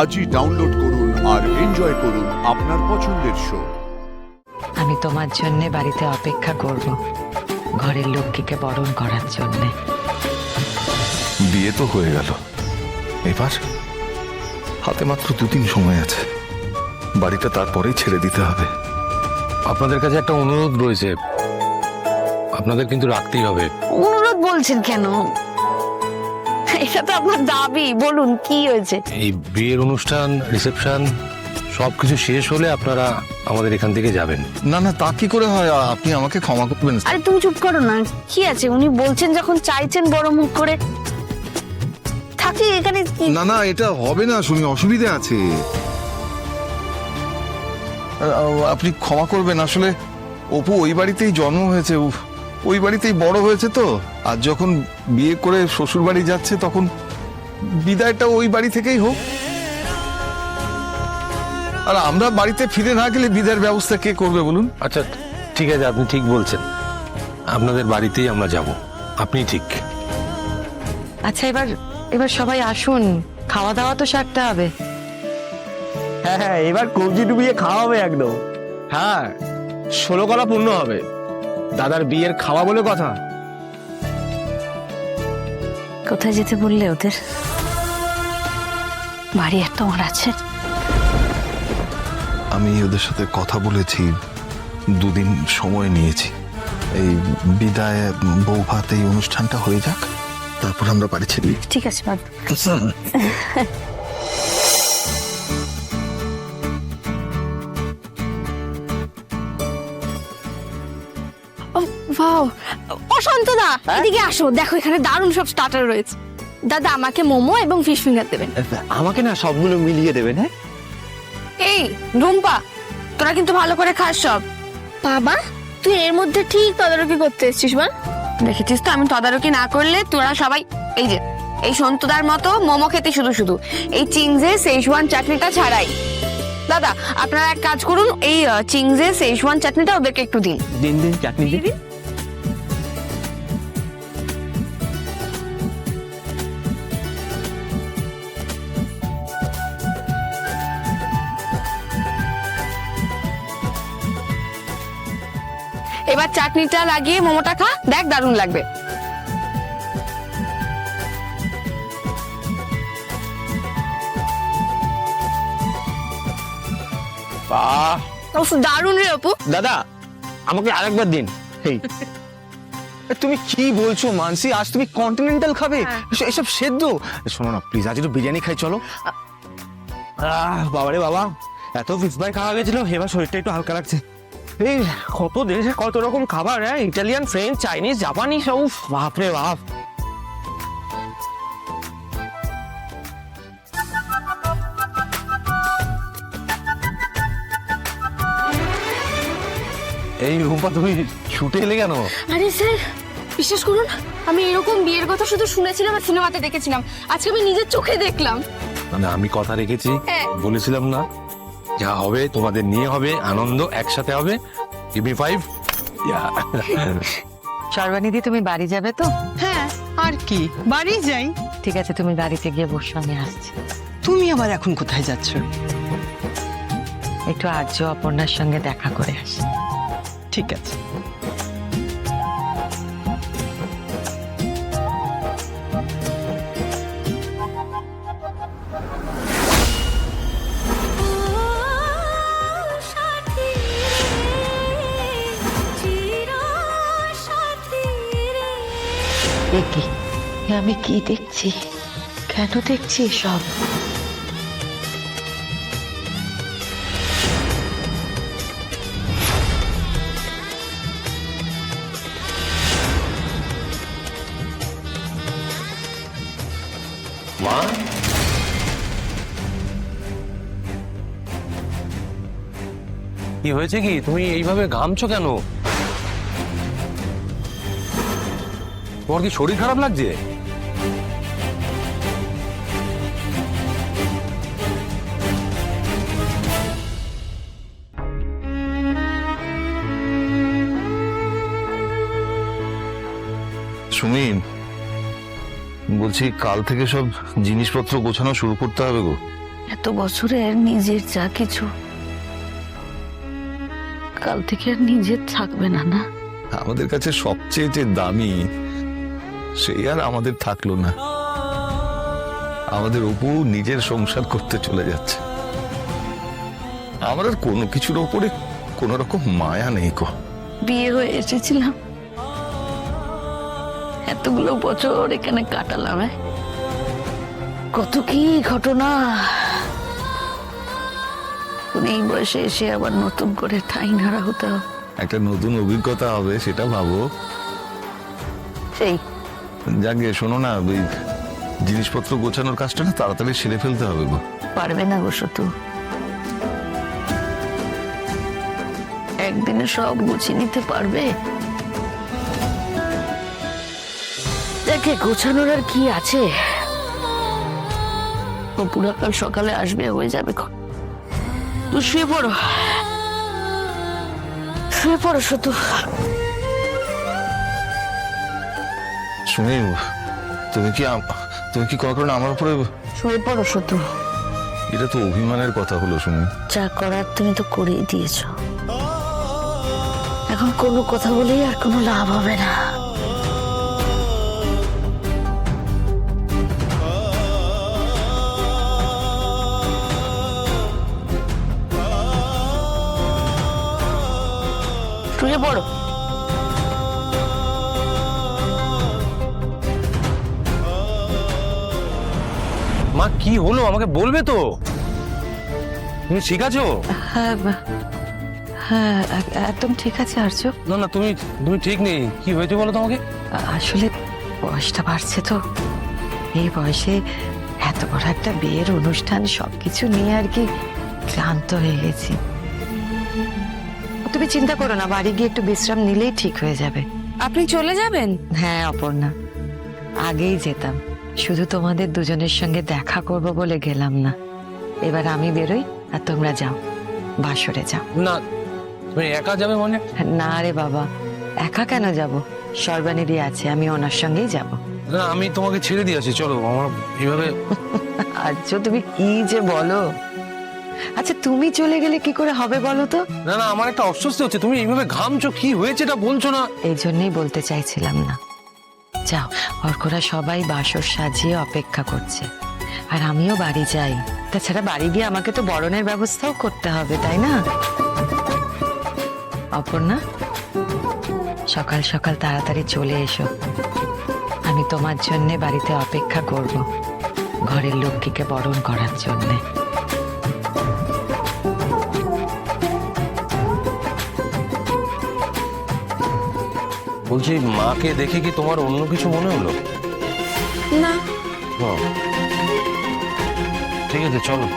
আজই ডাউনলোড করুন আর এনজয় করুন আপনার পছন্দের শো। আমি তোমার জন্য বাড়িতে অপেক্ষা করব, ঘরের লক্ষ্মীকে বরণ করার জন্য। বিয়ে তো হয়ে গেল, এবার হাতে মাত্র 2-3 সময় আছে। বাড়িটা তারপরেই ছেড়ে দিতে হবে। আপনাদের কাছে একটা অনুরোধ রয়েছে, আপনাদের কিন্তু রাখতেই হবে। অনুরোধ বলছেন কেন? এটা তো আপনার দাবি, বলুন কি হয়েছে? এই বিয়ের অনুষ্ঠান, রিসেপশন সবকিছু শেষ হলে আপনারা আমাদের এখান থেকে যাবেন। না না, তা কি করে হয়? আপনি আমাকে ক্ষমা করবেন। আরে তুমি চুপ করো না, কি আছে? উনি বলছেন যখন, চাইছেন বড় মুখ করে, থাকি এখানে। না না, এটা হবে না, শুনি অসুবিধা আছে। আপনি ক্ষমা করবেন। আসলে অপু ওই বাড়িতেই জন্ম হয়েছে, ওই বাড়িতেই বড় হয়েছে তো। আর যখন বিয়ে করে শ্বশুর বাড়ি যাচ্ছে, তখন বিদায়টা ওই বাড়ি থেকেই হোক। আর আমরা বাড়িতে ফিরে না গেলে বিদায়ের ব্যবস্থা কে করবে বলুন? আচ্ছা ঠিক আছে, আপনি ঠিক বলছেন, আপনাদের বাড়িতেই আমরা যাব। আপনি ঠিক। আচ্ছা, এবার সবাই আসুন, খাওয়া দাওয়া তো সারতে হবে। হ্যাঁ, এবার কবজি ডুবিয়ে খাওয়া হবে একদম। হ্যাঁ, 16 কলা পূর্ণ হবে। দাদার বিয়ের খাওয়া বলে কথা। কোথায় যেতে বললে ওদের? বাড়ি একটা আমার আছে। আমি ওদের সাথে কথা বলেছি, 2 দিন সময় নিয়েছি। এই বিদায় বউ ভাত এই অনুষ্ঠানটা হয়ে যাক, তারপর আমরা বাড়ি ছেড়ে। ঠিক আছে বাবু। ওয়াও, অশান্তদা এদিকে আসো, দেখো এখানে দারুণ সব স্টার্টার রয়েছে। দাদা আমাকে মোমো এবং ফিশ ফিঙ্গার দেবেন। আমাকে না সবগুলো মিলিয়ে দেবেন। হ্যাঁ, এই রুম্পা, তোরা কিন্তু ভালো করে খাস সব। বাবা, তুই এর মধ্যে ঠিক তদারকি করতে এসেছিস বল? দেখেছিস তো, আমি তদারকি না করলে তোরা সবাই এই যে এই সন্তুদার মতো মোমো খেতে শুধু শুধু এই চিংজে সেজওয়ান চাটনিটা ছাড়াই। দাদা আপনারা এক কাজ করুন, এই চিংজে সেজওয়ান চাটনিটা ওদেরকে একটু দিন। দিন দিন চাটনি দিন। এবার চাটনিটা লাগিয়ে মোমোটা খা, দেখ দারুণ লাগবে। বাহ, উফ, দারুণ রে অপু। দাদা আমাকে আরেকবার দিন। এই তুমি কি বলছো মানসি? আজ তুমি কন্টিনেন্টাল খাবে? এসব সেদ্ধ? শোনো না প্লিজ, আজ একটু বিরিয়ানি খাই চলো। বাবারে বাবা, এত ফিশ ফ্রাই খাওয়া গেছিল, এবার শরীরটা একটু হালকা লাগছে। এই কত দেশে কত রকম খাবার, হ্যাঁ, ইটালিয়ান, ফ্রেঞ্চ, চাইনিজ, জাপানি, সব বাপরে বাপ। এই রূপা, তুমি ছুটে এলে কেন? আরে স্যার, বিশ্বাস করুন, আমি এরকম বিয়ের কথা শুধু শুনেছিলাম আর সিনেমাতে দেখেছিলাম, আজকে আমি নিজের চোখে দেখলাম। মানে আমি কথা রেখেছি, হ্যাঁ। বলেছিলাম না যা হবে তোমাদের নিয়ে হবে, আনন্দ একসাথে হবে। Give me 5। সর্বানিধি, তুমি বাড়ি যাবে তো? হ্যাঁ, আর কি, বাড়ি যাই। ঠিক আছে, তুমি বাড়িতে গিয়ে বসো, আমি আসছি। তুমি আবার এখন কোথায় যাচ্ছ? একটু আর্য অপর্ণার সঙ্গে দেখা করে আসি। ঠিক আছে। আমি কি দেখছি? কেন দেখছি সব? মা, কি হয়েছে? কি তুমি এইভাবে ঘামছো কেন? তোমার কি শরীর খারাপ লাগছে? সুমিন, বলছি কাল থেকে সব জিনিসপত্র গোছানো শুরু করতে হবে গো। এত বছরের নিজের যা কিছু কাল থেকে আর নিজের থাকবে না, না? আমাদের কাছে সবচেয়ে যে দামি সেই আর আমাদের থাকলো না। আমাদের অপু নিজের সংসার করতে চলে যাচ্ছে। আমার আর কোনো কিছুর ওপরে কোনো রকম মায়া নেই গো। বিয়ে হয়ে এসেছিলাম, এতগুলো বছর এখানে কাটালাম, কত কি ঘটনা। এই বয়সে এসে আবার নতুন করে ঠাঁই নাড়া হতে হবে। একটা নতুন অভিজ্ঞতা হবে, সেটা ভাবো। সেই যাকে শোনো না, ওই জিনিসপত্র গোছানোর কাজটা না তাড়াতাড়ি সেরে ফেলতে হবে গো। পারবে না গো শুধু, একদিনে সব গুছিয়ে নিতে পারবে? দেখে গোছানোর আর কি আছে, ও পুরো কাল সকালে আসবে, হয়ে যাবে। তুই শুয়ে পড়ো, শুয়ে পড়ো শুধু। শুনি, তুমি কি কোনো কারণে আমার উপরে? শুয়ে পড়ো শুধু। এটা তো অভিমানের কথা হলো। শুনি, যা করার তুমি তো করেই দিয়েছো, এখন কোনো কথা বলেই আর কোনো লাভ হবে না। শুয়ে পড়ো। মা কি হলো আমাকে বলবে তো? তুমি ঠিক আছো? হ্যাঁ হ্যাঁ, একদম ঠিক আছে আর্য। না না, তুমি তুমি ঠিক নেই। কি হয়েছে বলো তো আমাকে। আসলে বয়সটা বাড়ছে তো, এই বয়সে এত বড় একটা বিয়ের অনুষ্ঠান সবকিছু নিয়ে আর কি ক্লান্ত হয়ে গেছি। তুমি চিন্তা করো না, বাড়ি গিয়ে একটু বিশ্রাম নিলেই ঠিক হয়ে যাবে। আপনি চলে যাবেন? হ্যাঁ অপর্ণা, আগেই যেতাম, শুধু তোমাদের দুজনের সঙ্গে দেখা করব বলে গেলাম না। এবার আমি বেরোই আর তোমরা যাও, বাসরে যাও। না, তুমি একা যাবে মানে? না রে বাবা, একা কেন যাব? সর্বানিধি আছে, আমি ওনার সঙ্গেই যাব। না, আমি তোমাকে ছেড়ে দিয়ে আসি, চলো। আমার এইভাবে আর্য তুমি কি যে বলো। আচ্ছা তুমি চলে গেলে কি করে হবে বলো তো? না না, আমার একটা অস্বস্তি হচ্ছে। তুমি এইভাবে ঘামছো, কি হয়েছে এটা বলছো না। এই জন্যই বলতে চাইছিলাম না। যাও, অর্করা সবাই বাসর সাজিয়ে অপেক্ষা করছে, আর আমিও বাড়ি যাই। তাছাড়া বাড়ি গিয়ে আমাকে তো বরণের ব্যবস্থাও করতে হবে, তাই না? অপর্ণা, সকাল সকাল তাড়াতাড়ি চলে এসো, আমি তোমার জন্য বাড়িতে অপেক্ষা করব ঘরের লক্ষ্মীকে বরণ করার জন্যে। বলছি, মাকে দেখে কি তোমার অন্য কিছু মনে হলো? না। ও, ঠিক আছে, চলো।